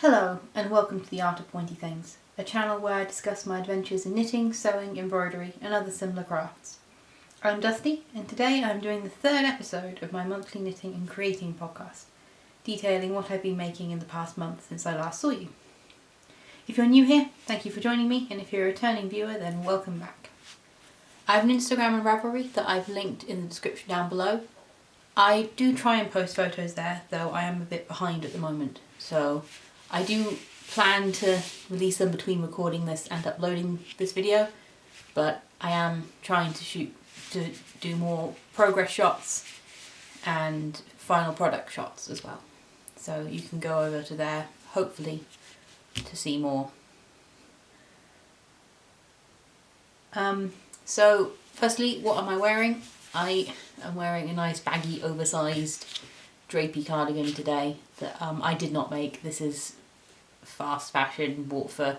Hello and welcome to the Art of Pointy Things, a channel where I discuss my adventures in knitting, sewing, embroidery and other similar crafts. I'm Dusty and today I'm doing the third episode of my monthly knitting and creating podcast, detailing what I've been making in the past month since I last saw you. If you're new here, thank you for joining me, and if you're a returning viewer then welcome back. I have an Instagram and Ravelry that I've linked in the description down below. I do try and post photos there, though I am a bit behind at the moment, so I do plan to release them between recording this and uploading this video, but I am trying to do more progress shots and final product shots as well. So you can go over to there, hopefully, to see more. So firstly, what am I wearing? I am wearing a nice baggy, oversized drapey cardigan today that I did not make. This is fast fashion, bought for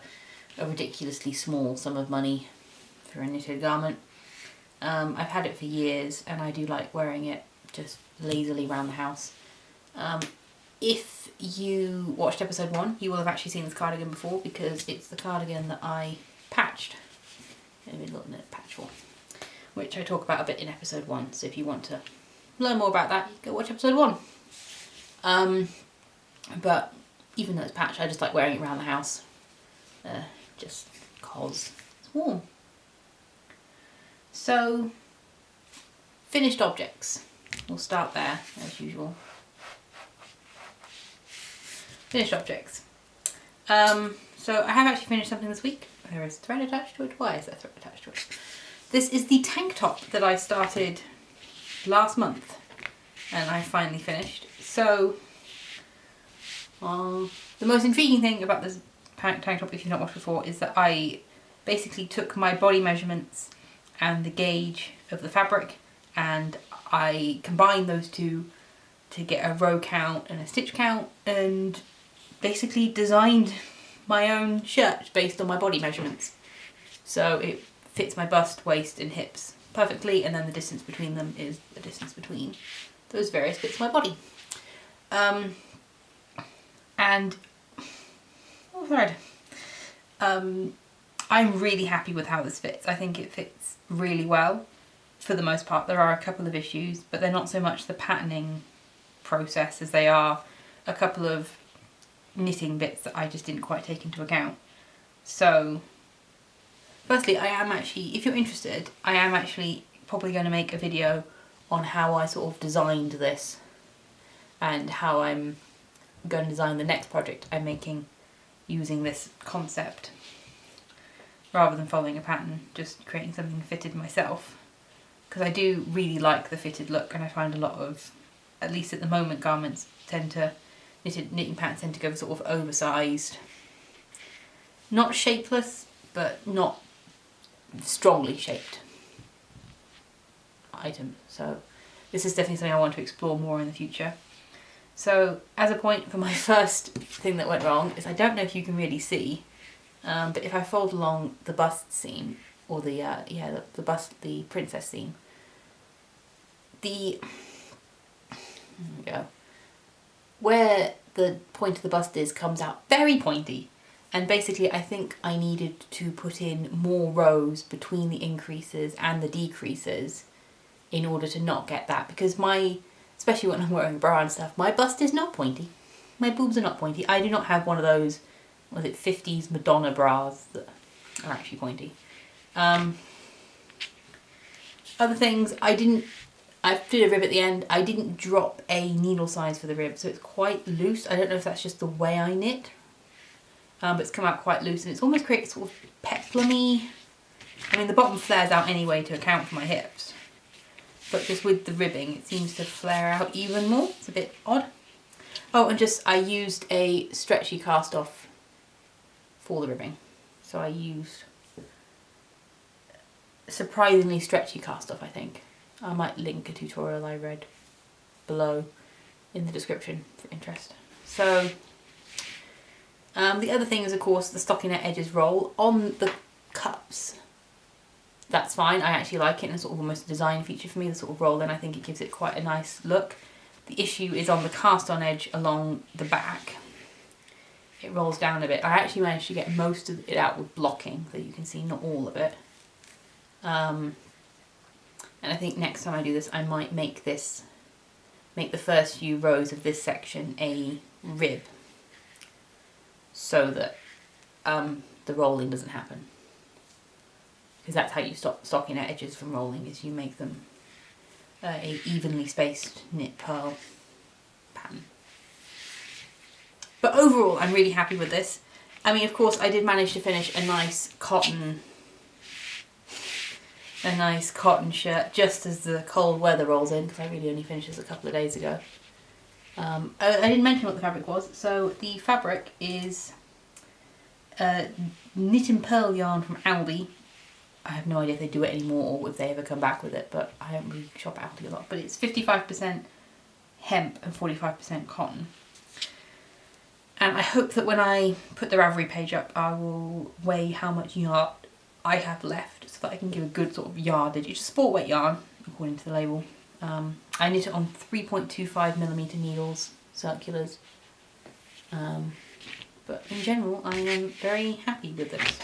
a ridiculously small sum of money for a knitted garment. I've had it for years and I do like wearing it just lazily around the house. If you watched episode 1, you will have actually seen this cardigan before because it's the cardigan that I patched. In a little knit patch for, which I talk about a bit in episode 1, so if you want to learn more about that, you can go watch episode 1. But even though it's patched, I just like wearing it around the house, just because it's warm. So, finished objects. We'll start there, as usual. Finished objects. So I have actually finished something this week. There is thread attached to it. Why is there thread attached to it? This is the tank top that I started last month and I finally finished. So the most intriguing thing about this tank top, if you've not watched before, is that I basically took my body measurements and the gauge of the fabric and I combined those two to get a row count and a stitch count and basically designed my own shirt based on my body measurements. So it fits my bust, waist and hips perfectly, and then the distance between them is the distance between those various bits of my body. I'm really happy with how this fits. I think it fits really well for the most part. There are a couple of issues, but they're not so much the patterning process as they are a couple of knitting bits that I just didn't quite take into account. So firstly, I am actually, if you're interested, I am actually probably going to make a video on how I sort of designed this and how I'm going to design the next project I'm making using this concept rather than following a pattern, just creating something fitted myself, because I do really like the fitted look, and I find a lot of, at least at the moment, garments tend to knitting patterns tend to go sort of oversized, not shapeless, but not strongly shaped item. So this is definitely something I want to explore more in the future. So as a point for my first thing that went wrong is, I don't know if you can really see, but if I fold along the bust seam, or the princess seam, there we go, where the point of the bust is comes out very pointy, and basically I think I needed to put in more rows between the increases and the decreases in order to not get that, because especially when I'm wearing a bra and stuff, my bust is not pointy. My boobs are not pointy. I do not have one of those, 50s Madonna bras that are actually pointy. Other things, I did a rib at the end. I didn't drop a needle size for the rib, so it's quite loose. I don't know if that's just the way I knit, but it's come out quite loose, and it's almost created sort of peplum-y. I mean, the bottom flares out anyway to account for my hips, but just with the ribbing, it seems to flare out even more. It's a bit odd. Oh, and I used a stretchy cast off for the ribbing. So I used surprisingly stretchy cast off, I think. I might link a tutorial I read below in the description for interest. So the other thing is, of course, the stockinette edges roll on the cups. That's fine, I actually like it, and it's sort of almost a design feature for me, the sort of roll, and I think it gives it quite a nice look. The issue is on the cast on edge along the back. it rolls down a bit. I actually managed to get most of it out with blocking, so you can see not all of it. And I think next time I do this, I might make the first few rows of this section a rib, so that the rolling doesn't happen. Because that's how you stop stocking edges from rolling, is you make them a evenly spaced knit purl pattern. But overall, I'm really happy with this. I mean, of course, I did manage to finish a nice cotton shirt just as the cold weather rolls in, because I really only finished this a couple of days ago. I didn't mention what the fabric was. So the fabric is knit and purl yarn from Owlie. I have no idea if they do it anymore or if they ever come back with it, but I don't really shop at Owlie a lot. But it's 55% hemp and 45% cotton. And I hope that when I put the Ravelry page up, I will weigh how much yarn I have left, so that I can give a good sort of yardage. It's a sport weight yarn, according to the label. I knit it on 3.25mm needles, circulars. But in general, I am very happy with this.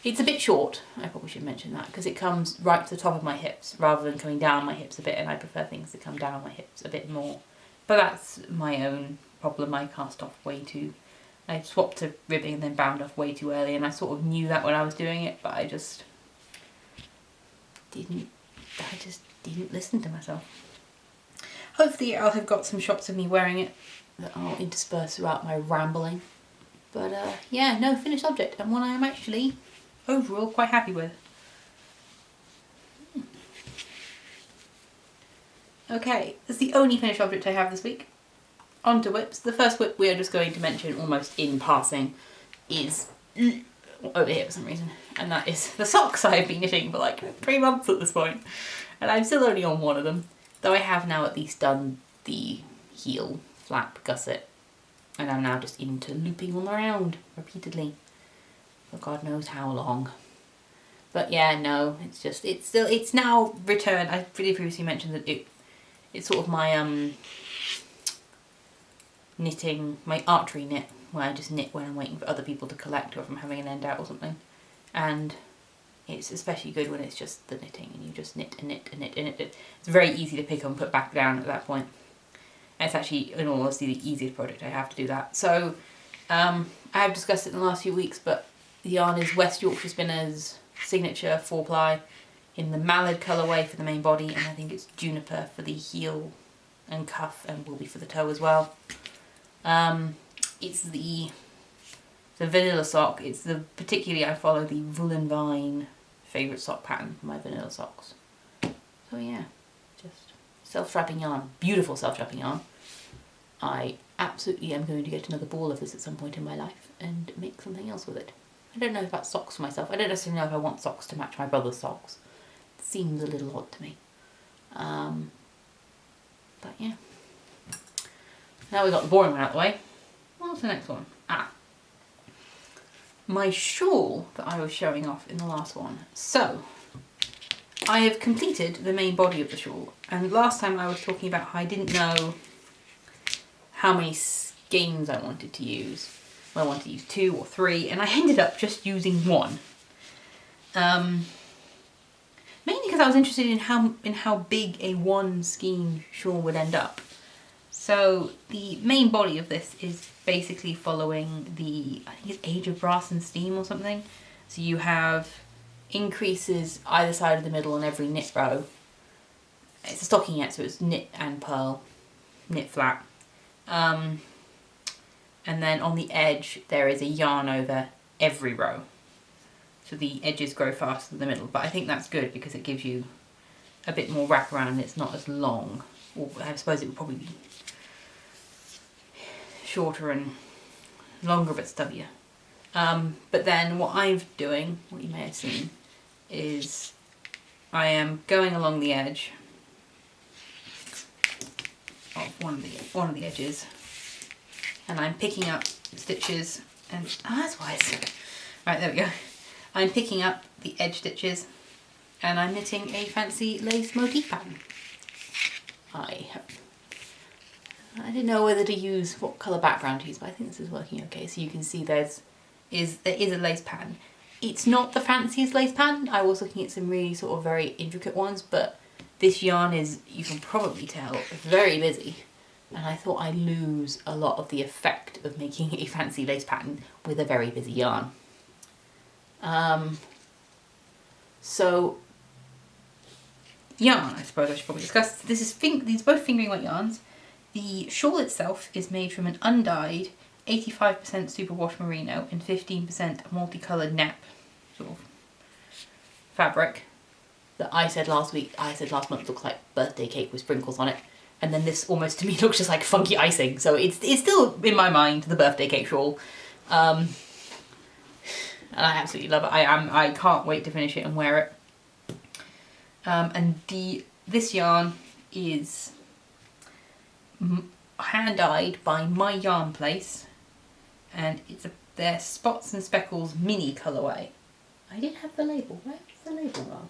It's a bit short, I probably should mention that, because it comes right to the top of my hips, rather than coming down my hips a bit, and I prefer things that come down my hips a bit more. But that's my own problem. I cast off way too... I swapped to ribbing and then bound off way too early, and I sort of knew that when I was doing it, but I just didn't listen to myself. Hopefully I'll have got some shots of me wearing it that I'll intersperse throughout my rambling. But yeah, no, finished object, and one I am actually overall quite happy with. Okay, that's the only finished object I have this week. On to whips. The first whip we are just going to mention almost in passing is over here for some reason, and that is the socks I've been knitting for like 3 months at this point, and I'm still only on one of them, though I have now at least done the heel, flap, gusset, and I'm now just into looping them around repeatedly for God knows how long. But yeah, no, it's now returned. I pretty previously mentioned that it's sort of my knitting, my archery knit, where I just knit when I'm waiting for other people to collect or if I'm having an end out or something. And it's especially good when it's just the knitting and you just knit and knit and knit and knit. It's very easy to pick up and put back down at that point. And it's actually, in all honesty, the easiest project I have to do that. So I have discussed it in the last few weeks, but the yarn is West Yorkshire Spinners Signature 4-ply in the Mallard colourway for the main body, and I think it's Juniper for the heel and cuff, and will be for the toe as well. It's the vanilla sock. It's particularly I follow the Woolen Vine favourite sock pattern for my vanilla socks. So yeah, just self-strapping yarn, beautiful self-strapping yarn. I absolutely am going to get another ball of this at some point in my life and make something else with it. I don't know about socks for myself. I don't necessarily know if I want socks to match my brother's socks. It seems a little odd to me. But yeah. Now we've got the boring one out of the way. What's the next one? My shawl that I was showing off in the last one. So, I have completed the main body of the shawl, and last time I was talking about how I didn't know how many skeins I wanted to use. Well, I wanted to use 2 or 3, and I ended up just using 1. Mainly because I was interested in how big a 1 skein shawl would end up. So the main body of this is basically following the, I think it's Age of Brass and Steam or something. So you have increases either side of the middle on every knit row. It's a stockinette, so it's knit and purl, knit flat. And then on the edge there is a yarn over every row. So the edges grow faster than the middle, but I think that's good because it gives you a bit more wraparound and it's not as long. Or I suppose it would probably be shorter and longer but stubbier. But then what I'm doing, what you may have seen, is I am going along the edge of one of the edges, and I'm picking up stitches and that's why it's right, there we go. I'm picking up the edge stitches and I'm knitting a fancy lace motif pattern. I have I didn't know whether to use, what colour background to use, but I think this is working okay. So you can see there is a lace pattern. It's not the fanciest lace pattern. I was looking at some really sort of very intricate ones, but this yarn is, you can probably tell, very busy. And I thought I'd lose a lot of the effect of making a fancy lace pattern with a very busy yarn. So yarn, I suppose I should probably discuss. These are both fingering weight yarns. The shawl itself is made from an undyed 85% superwash merino and 15% multicoloured nap sort of fabric that I said last month looked like birthday cake with sprinkles on it. And then this almost to me looks just like funky icing. So it's still in my mind the birthday cake shawl. And I absolutely love it. I can't wait to finish it and wear it. And this yarn is hand dyed by My Yarn Place, and it's their Spots and Speckles mini colourway. I didn't have the label. Where's the label gone?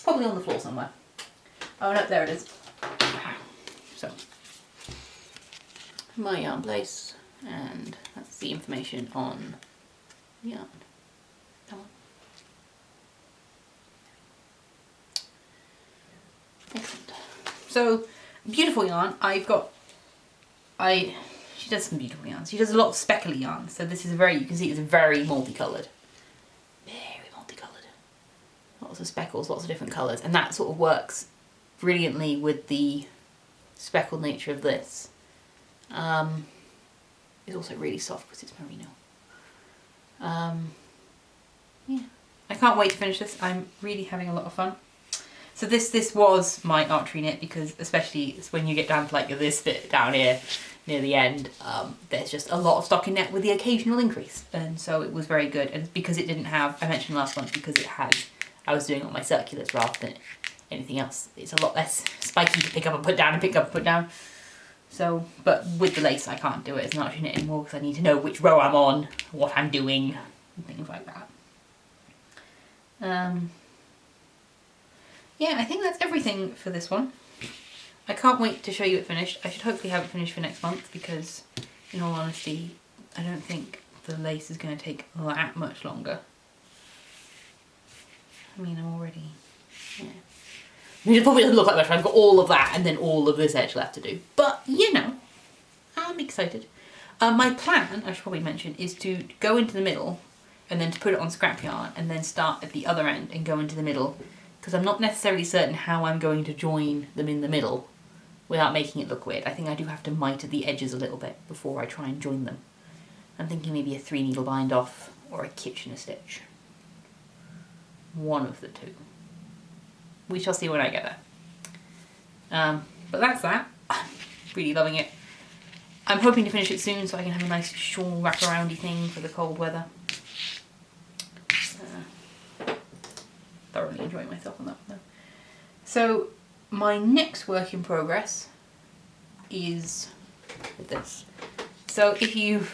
Probably on the floor somewhere. Oh no, there it is. So, My Yarn Place, and that's the information on yarn. Come on. Excellent. So, beautiful yarn. She does some beautiful yarns. She does a lot of speckly yarn. So this is you can see it's very multicoloured. Very multicoloured. Lots of speckles, lots of different colours. And that sort of works brilliantly with the speckled nature of this. It's also really soft because it's merino. Yeah. I can't wait to finish this. I'm really having a lot of fun. So this was my archery knit, because especially when you get down to like this bit down here near the end, there's just a lot of stockinette with the occasional increase, and so it was very good. And because it didn't have, I mentioned last month, because it had, I was doing it on my circulars rather than anything else. It's a lot less spiky to pick up and put down and pick up and put down. So, but with the lace I can't do it as an archery knit anymore, because I need to know which row I'm on, what I'm doing, and things like that. Yeah, I think that's everything for this one. I can't wait to show you it finished. I should hopefully have it finished for next month, because in all honesty, I don't think the lace is going to take that much longer. I mean, I'm already, yeah. I mean, it probably doesn't look like much. I've got all of that and then all of this edge left to do. But, you know, I'm excited. My plan, I should probably mention, is to go into the middle and then to put it on scrap yarn and then start at the other end and go into the middle, because I'm not necessarily certain how I'm going to join them in the middle without making it look weird. I think I do have to mite at the edges a little bit before I try and join them. I'm thinking maybe a 3 needle bind off or a Kitchener stitch. One of the two. We shall see when I get there. But that's that. I'm really loving it. I'm hoping to finish it soon so I can have a nice shawl wraparoundy thing for the cold weather. Thoroughly enjoying myself on that one though. So my next work in progress is this. So if you,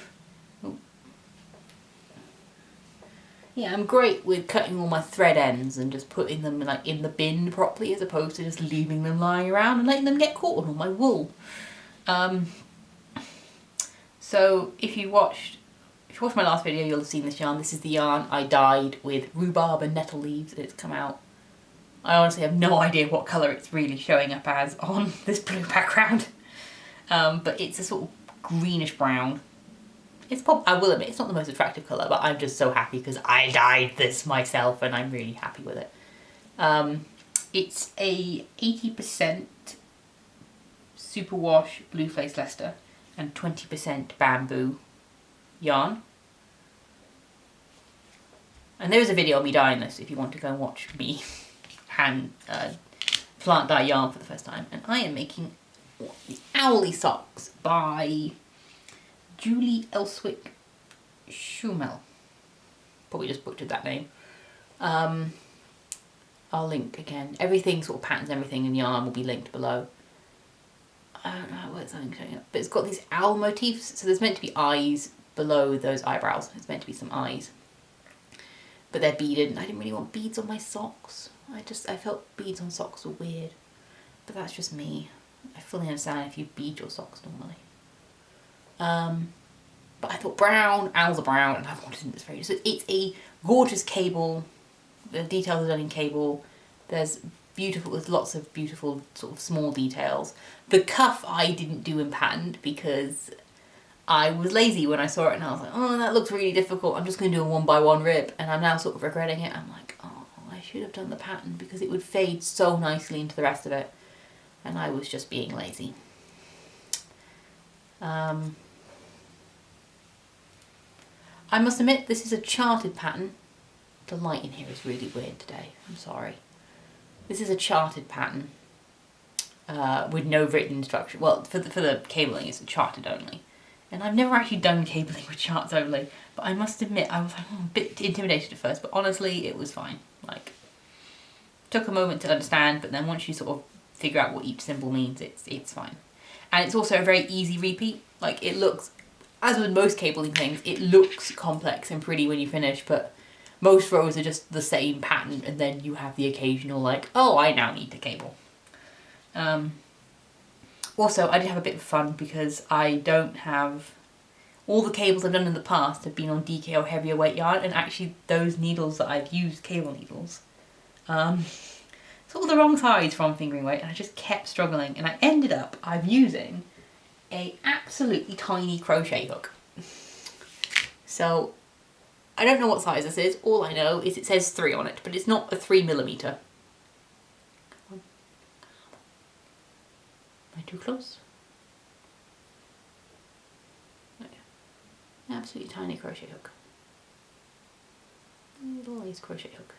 yeah, I'm great with cutting all my thread ends and just putting them like in the bin properly, as opposed to just leaving them lying around and letting them get caught on all my wool. So if you watched my last video, you'll have seen this yarn. This is the yarn I dyed with rhubarb and nettle leaves, and it's come out. I honestly have no idea what colour it's really showing up as on this blue background. But it's a sort of greenish brown. I will admit, it's not the most attractive colour, but I'm just so happy because I dyed this myself and I'm really happy with it. It's a 80% superwash blue face Leicester and 20% bamboo yarn. And there is a video of me dyeing this if you want to go and watch me hand plant dye yarn for the first time. And I am making the Owlie Socks by Julie Elswick Schumel. Probably just butchered that name. I'll link again. Everything, sort of patterns, everything in yarn will be linked below. I don't know where's something showing up, but it's got these owl motifs. So there's meant to be eyes below those eyebrows. It's meant to be some eyes. but they're beaded, and I didn't really want beads on my socks. I felt beads on socks were weird, but that's just me. I fully understand if you bead your socks normally. But I thought brown, owls are brown, and I wanted this very, so it's a gorgeous cable. The details are done in cable. There's lots of beautiful sort of small details. The cuff I didn't do in patterned because I was lazy when I saw it, and I was like, oh, that looks really difficult. I'm just going to do a 1x1 rib, and I'm now sort of regretting it. I'm like, oh, I should have done the pattern because it would fade so nicely into the rest of it, and I was just being lazy. I must admit, this is a charted pattern. The light in here is really weird today. I'm sorry. This is a charted pattern with no written instruction. Well, for the cabling, it's charted only. And I've never actually done cabling with charts only. But I must admit, I was like, a bit intimidated at first. But honestly, it was fine. Like, took a moment to understand. But then once you sort of figure out what each symbol means, it's fine. And it's also a very easy repeat. Like, it looks, as with most cabling things, it looks complex and pretty when you finish, but most rows are just the same pattern, and then you have the occasional like, oh, I now need to cable. Also, I did have a bit of fun because I don't have, all the cables I've done in the past have been on DK or heavier weight yarn, and actually those needles that I've used, cable needles, sort of the wrong size from fingering weight, and I just kept struggling, and I ended up, I'm using a absolutely tiny crochet hook. So I don't know what size this is. All I know is it says 3 on it, but it's not a 3mm. Am I too close? An absolutely tiny crochet hook. Little lace crochet hook.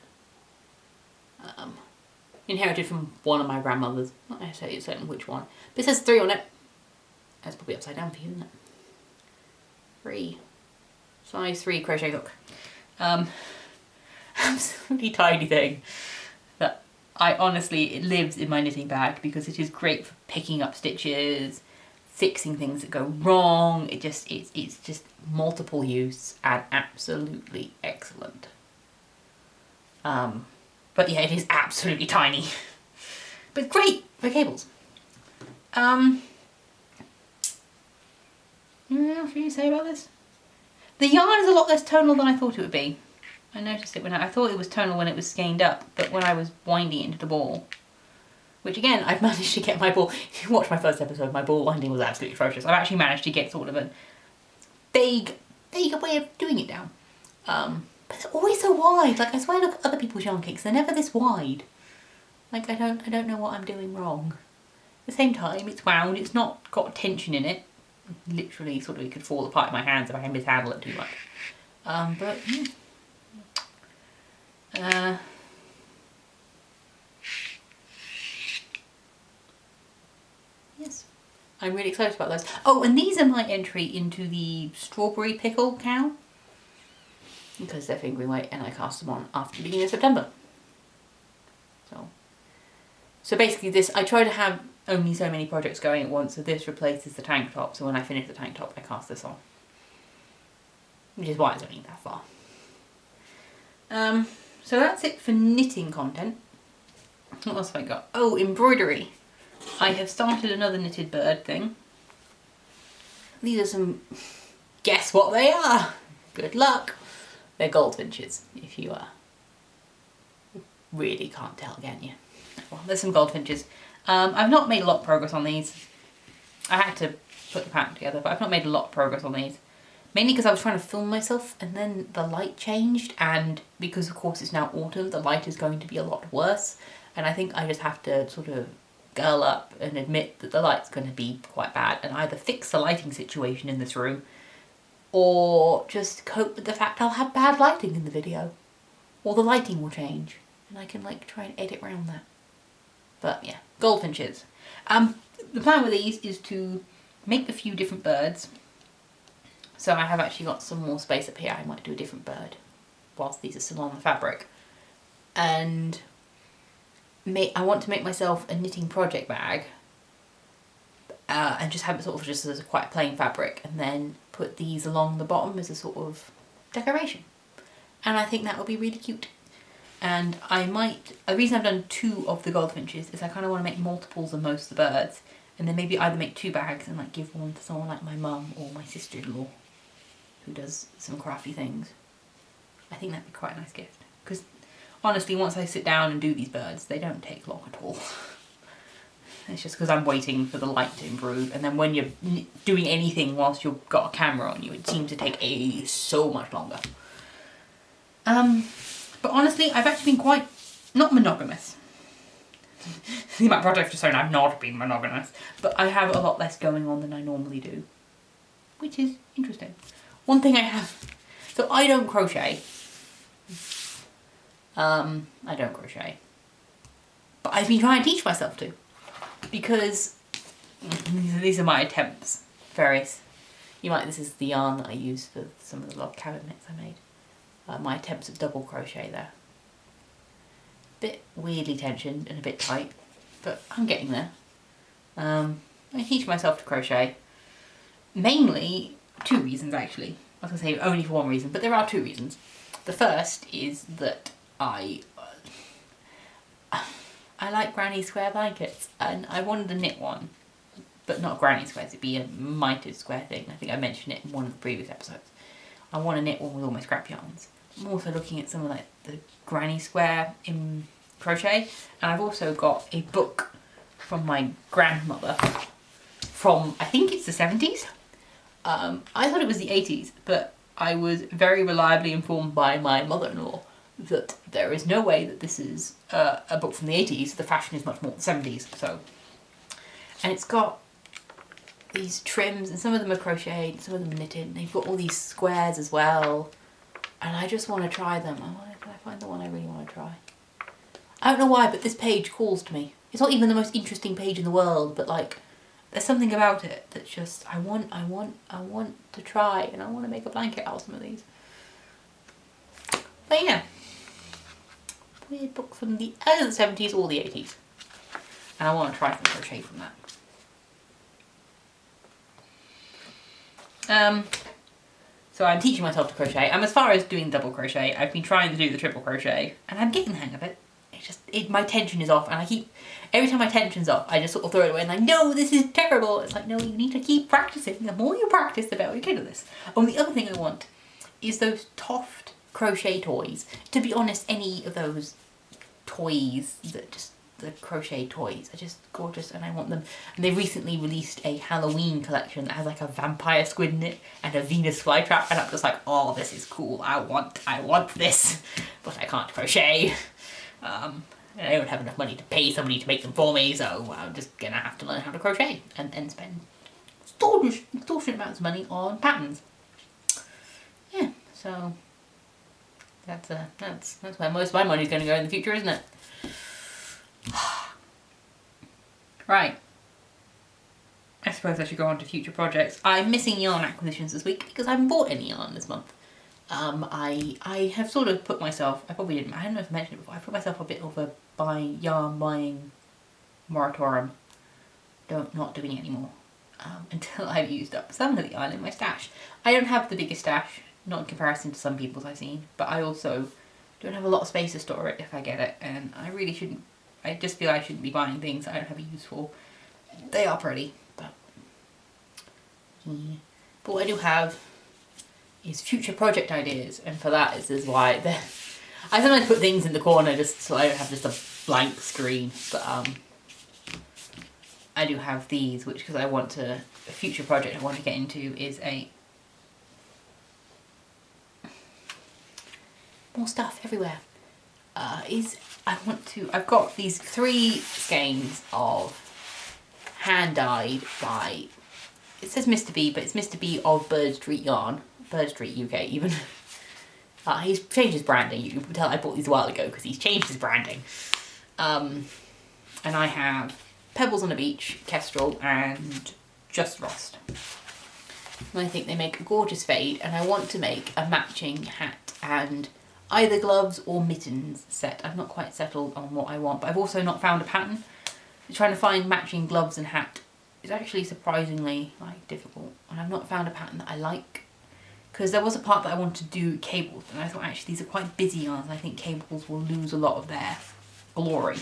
Inherited from one of my grandmothers. Not necessarily certain which one. But it says 3 on it. That's probably upside down for you, isn't it? 3. Size 3 crochet hook. Absolutely tiny thing that I honestly, it lives in my knitting bag because it is great for picking up stitches, fixing things that go wrong. It's just multiple use and absolutely excellent. But yeah, it is absolutely tiny, but great for cables. Anything else for you to say about this? The yarn is a lot less tonal than I thought it would be. I noticed it when I thought it was tonal when it was skeined up, but when I was winding it into the ball, which again, I've managed to get my ball, if you watch my first episode, my ball winding was absolutely atrocious. I've actually managed to get sort of a vague way of doing it down. But they're always so wide. Like, I swear I look at other people's yarn cakes, they're never this wide. Like, I don't know what I'm doing wrong. At the same time, it's wound, it's not got tension in it. Literally, sort of, it could fall apart in my hands if I mishandle it too much. Yes, I'm really excited about those. Oh, and these are my entry into the strawberry pickle cow, because they're fingering weight and I cast them on after the beginning of September. So basically this, I try to have only so many projects going at once, so this replaces the tank top, so when I finish the tank top I cast this on. Which is why it's only that far. So that's it for knitting content. What else have I got? Oh, embroidery. I have started another knitted bird thing. These are some, guess what they are? Good luck. They're goldfinches, if you really can't tell, can you? Well, there's some goldfinches. I've not made a lot of progress on these. I had to put the pattern together, but I've not made a lot of progress on these. Mainly because I was trying to film myself and then the light changed, and because of course it's now autumn, the light is going to be a lot worse, and I think I just have to sort of girl up and admit that the light's going to be quite bad and either fix the lighting situation in this room or just cope with the fact I'll have bad lighting in the video, or the lighting will change and I can like try and edit around that. But yeah, goldfinches. The plan with these is to make a few different birds. So I have actually got some more space up here. I might do a different bird whilst these are still on the fabric. And I want to make myself a knitting project bag and just have it sort of just as a quite plain fabric, and then put these along the bottom as a sort of decoration. and I think that would be really cute. And the reason I've done 2 of the goldfinches is I kind of want to make multiples of most of the birds, and then maybe either make 2 bags and like give one to someone like my mum or my sister-in-law who does some crafty things. I think that'd be quite a nice gift, because honestly, once I sit down and do these birds, they don't take long at all. It's just because I'm waiting for the light to improve, and then when you're doing anything whilst you've got a camera on you, it seems to take so much longer. But honestly, I've actually been quite not monogamous. The amount of projects just shown I've not been monogamous, but I have a lot less going on than I normally do, which is interesting. One thing I have, so I don't crochet. I don't crochet, but I've been trying to teach myself to, because these are my attempts. This is the yarn that I used for some of the log cabin mitts I made. My attempts at double crochet there. Bit weirdly tensioned and a bit tight, but I'm getting there. I teach myself to crochet. Mainly 2 reasons actually. I was going to say only for 1 reason, but there are 2 reasons. The first is that I like granny square blankets, and I wanted to knit one, but not granny squares, it'd be a mitered square thing. I think I mentioned it in one of the previous episodes. I want to knit one with all my scrap yarns. I'm also looking at some of like the granny square in crochet, and I've also got a book from my grandmother from, I think it's the 70s. I thought it was the 80s, but I was very reliably informed by my mother-in-law that there is no way that this is a book from the 80s. The fashion is much more the 70s. So, and it's got these trims, and some of them are crocheted, some of them are knitted. They've got all these squares as well, and I just want to try them. Can I find the one I really want to try? I don't know why, but this page calls to me. It's not even the most interesting page in the world, but like, there's something about it that's just, I want to try, and I want to make a blanket out of some of these. But yeah, weird book from the either the 70s or the 80s, and I want to try some crochet from that. So I'm teaching myself to crochet. As far as doing double crochet, I've been trying to do the triple crochet, and I'm getting the hang of it. My tension is off, and every time my tension's off, I just sort of throw it away, and I know this is terrible. It's like, no, you need to keep practicing. The more you practice, the better you get at this. And the other thing I want is those Toft crochet toys. To be honest, any of those toys, the crochet toys are just gorgeous, and I want them. And they recently released a Halloween collection that has like a vampire squid in it and a Venus flytrap, and I'm just like, oh, this is cool. I want this, but I can't crochet. I don't have enough money to pay somebody to make them for me, so I'm just gonna have to learn how to crochet and spend extortionate amounts of money on patterns. Yeah, so that's where most of my money's gonna go in the future, isn't it? Right. I suppose I should go on to future projects. I'm missing yarn acquisitions this week because I haven't bought any yarn this month. I have sort of put myself, I don't know if I mentioned it before, I put myself a bit of a yarn buying moratorium. Not doing it anymore. Until I've used up some of the yarn in my stash. I don't have the biggest stash, not in comparison to some people's I've seen, but I also don't have a lot of space to store it if I get it, and I really shouldn't, I just feel I shouldn't be buying things I don't have a use for. They are pretty, but yeah. But what I do have is future project ideas, and for that is why I sometimes put things in the corner just so I don't have just a blank screen, but I do have these, which, because a future project I want to get into is more stuff everywhere. I've got these 3 skeins of hand-dyed by, it says Mr. B, but it's Mr. B of Bird Street Yarn, Bird Street UK even. He's changed his branding. You can tell I bought these a while ago because he's changed his branding. And I have Pebbles on the Beach, Kestrel, and Just Frost. And I think they make a gorgeous fade, and I want to make a matching hat and either gloves or mittens set. I've not quite settled on what I want, but I've also not found a pattern. Trying to find matching gloves and hat is actually surprisingly difficult, and I've not found a pattern that I like. because there was a part that I wanted to do cables, and I thought actually these are quite busy yarns, and I think cables will lose a lot of their glory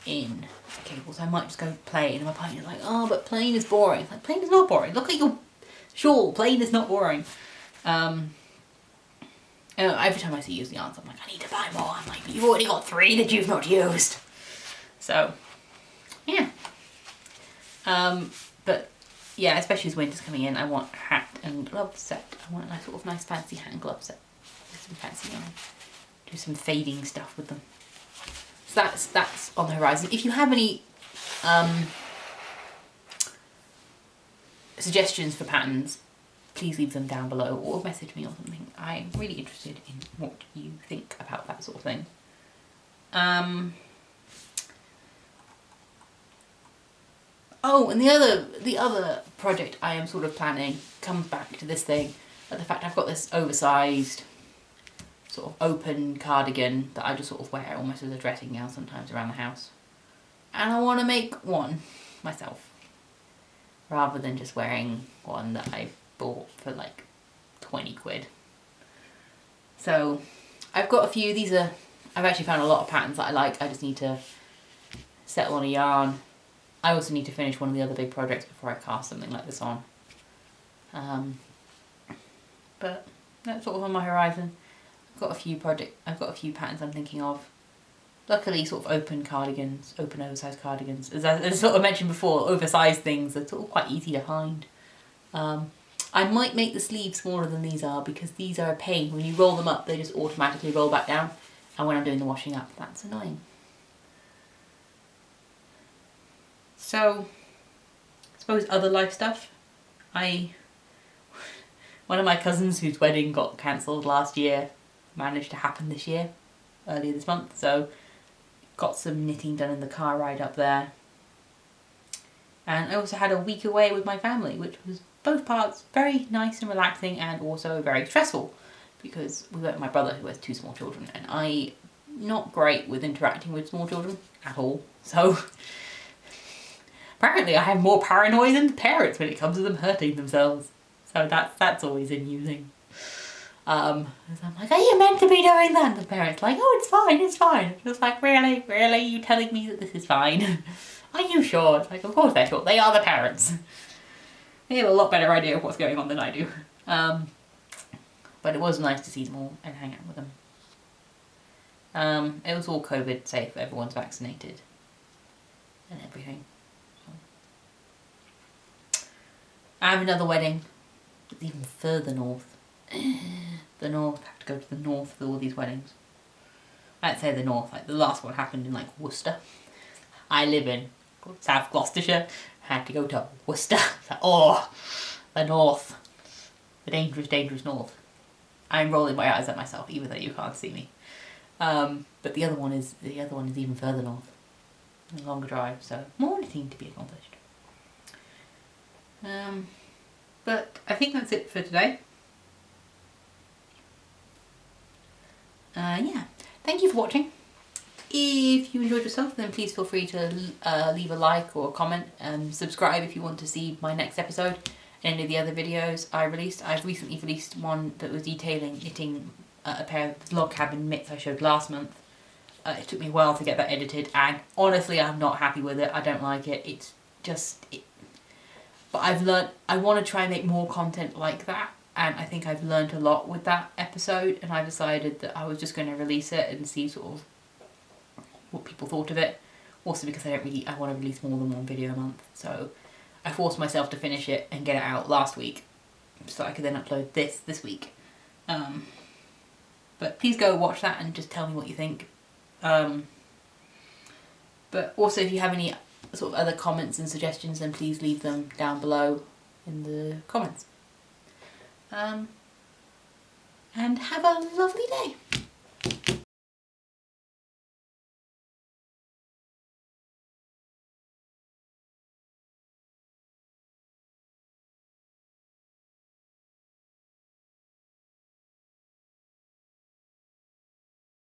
in cables. I might just go plain, and my partner's like, oh, but plain is boring. It's like, plain is not boring. Look at your shawl. Plain is not boring. Every time I see used yarns, I'm like, I need to buy more. I'm like, you've already got 3 that you've not used. So, yeah. But yeah, especially as winter's coming in, I want a hat and glove set. I want a nice, sort of nice fancy hat and glove set with some fancy yarn. Do some fading stuff with them. So that's on the horizon. If you have any suggestions for patterns, please leave them down below or message me or something. I'm really interested in what you think about that sort of thing. Oh, and the other project I am sort of planning comes back to this thing, the fact I've got this oversized sort of open cardigan that I just sort of wear almost as a dressing gown sometimes around the house. And I want to make one myself, rather than just wearing one that I bought for like 20 quid. So I've got a few. I've actually found a lot of patterns that I like. I just need to settle on a yarn. I also need to finish one of the other big projects before I cast something like this on. But that's sort of on my horizon. I've got a few patterns I'm thinking of. Luckily, sort of open cardigans, open oversized cardigans. As I sort of mentioned before, oversized things are sort of quite easy to find. I might make the sleeves smaller than these are, because these are a pain. When you roll them up, they just automatically roll back down. And when I'm doing the washing up, that's annoying. So, I suppose other life stuff. One of my cousins whose wedding got cancelled last year managed to happen this year, earlier this month. So, got some knitting done in the car ride up there. And I also had a week away with my family, which was both parts very nice and relaxing, and also very stressful, because we went with my brother who has 2 small children, and I'm not great with interacting with small children at all. So apparently I have more paranoia than parents when it comes to them hurting themselves. So that's always amusing. I'm like, are you meant to be doing that? And the parents like, oh, it's fine, it's fine. It's like, really? Really? You telling me that this is fine? Are you sure? It's like, of course they're sure. They are the parents. They have a lot better idea of what's going on than I do. But it was nice to see them all and hang out with them. It was all COVID safe. Everyone's vaccinated and everything. So. I have another wedding. It's even further north. The north. I have to go to the north for all these weddings. I'd say the north. Like the last one happened in like Worcester. I live in South Gloucestershire. Had to go to Worcester. Like, oh, the north. The dangerous, dangerous north. I'm rolling my eyes at myself, even though you can't see me. But the other one is even further north. A longer drive, so more knitting to be accomplished. But I think that's it for today. Yeah. Thank you for watching. If you enjoyed yourself, then please feel free to leave a like or a comment, and subscribe if you want to see my next episode and any of the other videos I released. I've recently released one that was detailing knitting a pair of log cabin mitts I showed last month. It took me a while to get that edited, and honestly I'm not happy with it. I don't like it. It's just... But I've learnt I want to try and make more content like that, and I think I've learnt a lot with that episode, and I decided that I was just going to release it and see sort of what people thought of it. Also because I want to release more than one video a month, so I forced myself to finish it and get it out last week so I could then upload this week. But please go watch that and just tell me what you think. But also if you have any sort of other comments and suggestions, then please leave them down below in the comments. And have a lovely day.